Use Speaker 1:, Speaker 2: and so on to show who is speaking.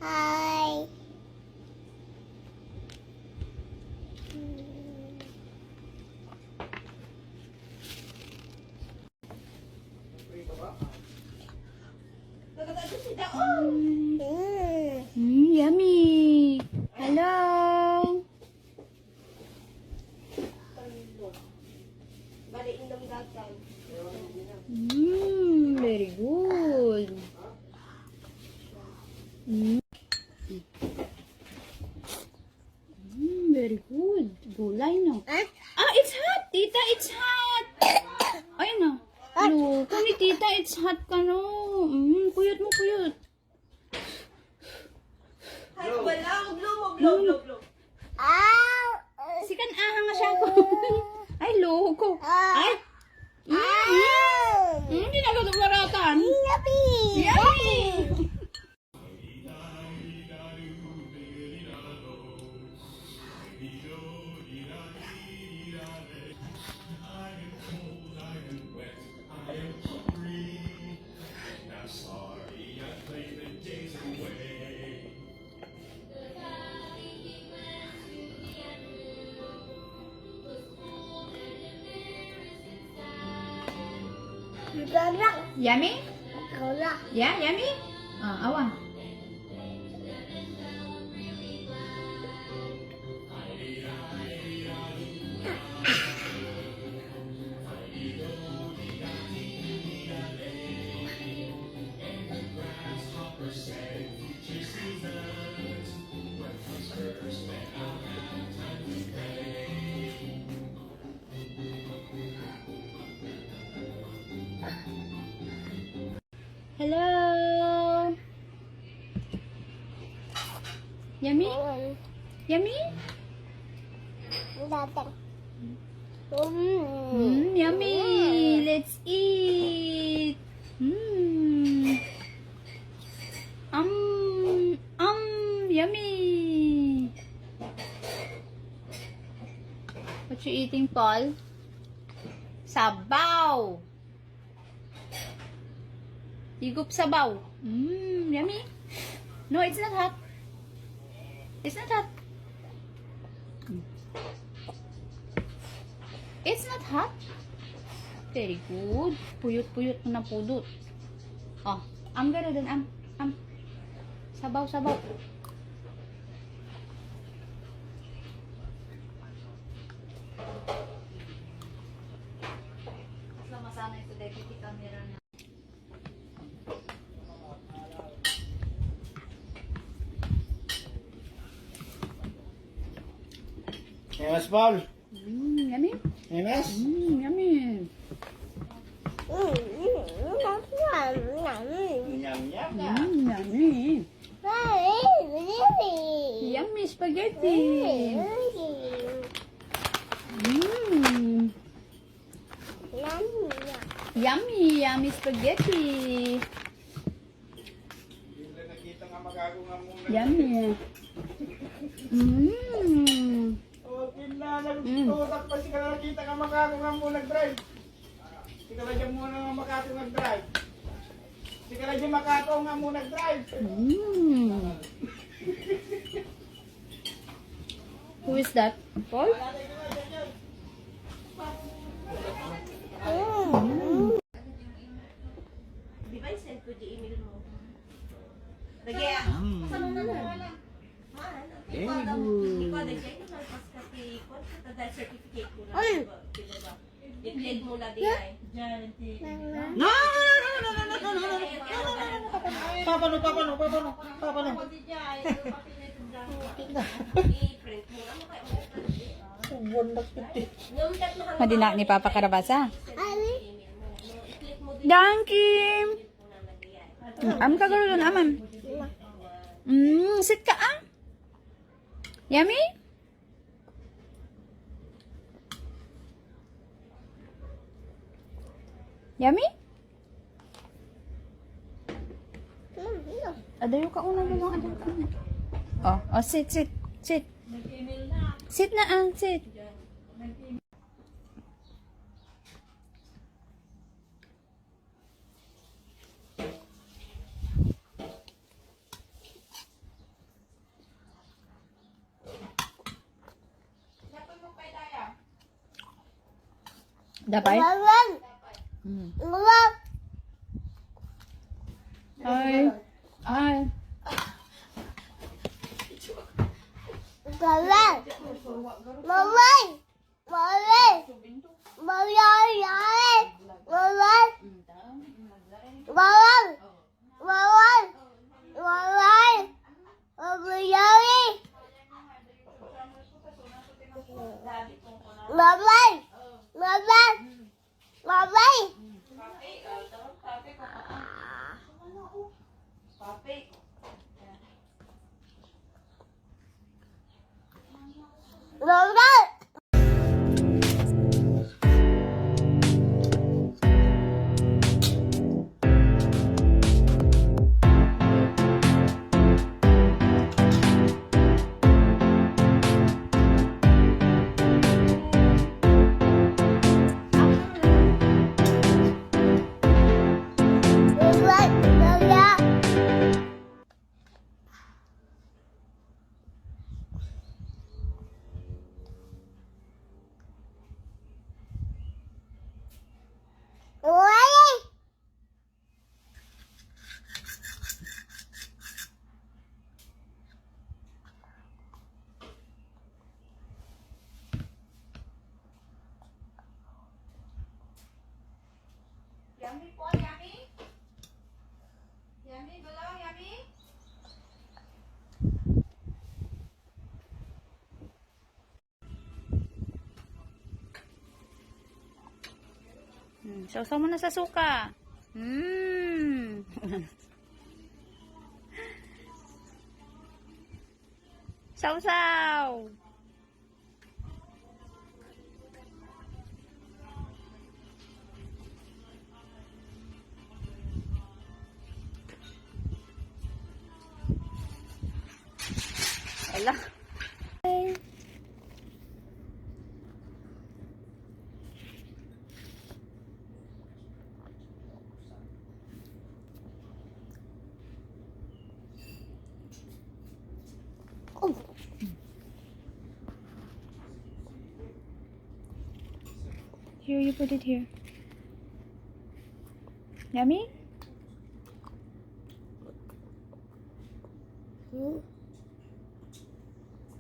Speaker 1: Hi.
Speaker 2: Yummy. Hello. Very good. Very good. Gulay, no? Ah, it's hot, tita. It's hot. Ayun na. No, kani tita, it's hot ka, no. Puyot mo, puyot. Sikan ahang nga siya ko. Ay, loko. Ay. Hindi na ka tumaratan. Yummy. Yummy? Yeah, yummy? Awan. Hello. Yummy? Yummy? Yummy. Let's eat. Yummy. What you eating, Paul? Sabaw. Higup sabaw. Yummy. No, it's not hot. It's not hot. It's not hot. Very good. Puyot-puyot mo na pudot. Oh, gano'n din. Sabaw, sabaw. Sama sana ito dahil hindi camera na.
Speaker 3: Emas, Paul.
Speaker 2: Yummy?
Speaker 3: Emas.
Speaker 2: Yummy.
Speaker 3: Nyam, nyam na.
Speaker 2: Yummy. Yummy spaghetti. Yummy, yummy spaghetti.
Speaker 3: Nakita nga magago nga muna.
Speaker 2: Yummy.
Speaker 3: Okay na, nagtutak pa sila nakita nga magago nga muna nag-drive. Sika na dyan muna nga makato nag-drive. Sika na dyan makato nga muna nag-drive.
Speaker 2: Who is that? Paul?
Speaker 4: Di ba i-send ko di email mo? Lagi, kasama na na. Ikaw daw, ikaw daw siya, ikaw daw pas kasi ikaw, dahil certificate ko na. I-click mo na di ay.
Speaker 3: No! Papano?
Speaker 4: I-print mo na mo kayo.
Speaker 2: Madina ni Papa Karabasa.
Speaker 4: I-click mo din.
Speaker 2: Dankim. Ka garo aman. Sit ka ah. Yummy? Yummy? Adayo ka una dito, adayo ka una. Sit. Sit na ang, sit. Dapat?
Speaker 1: Galang.
Speaker 2: Hmm.
Speaker 1: Galang.
Speaker 2: Ay. Ay.
Speaker 1: Galang. Mamay. Mamay. Mamay. Mamay. Mamay. Mamay. Mamay. Mamay. Mamay. Mamay. Mamay. Mamay. Mamay. Mamay. Mamay.
Speaker 4: Yummy po, yummy? Yummy, gulong, yummy?
Speaker 2: Sausaw mo na sa suka. Hmm. Sausaw. Ala. Here, you put it here. Yummy?
Speaker 1: Hmm.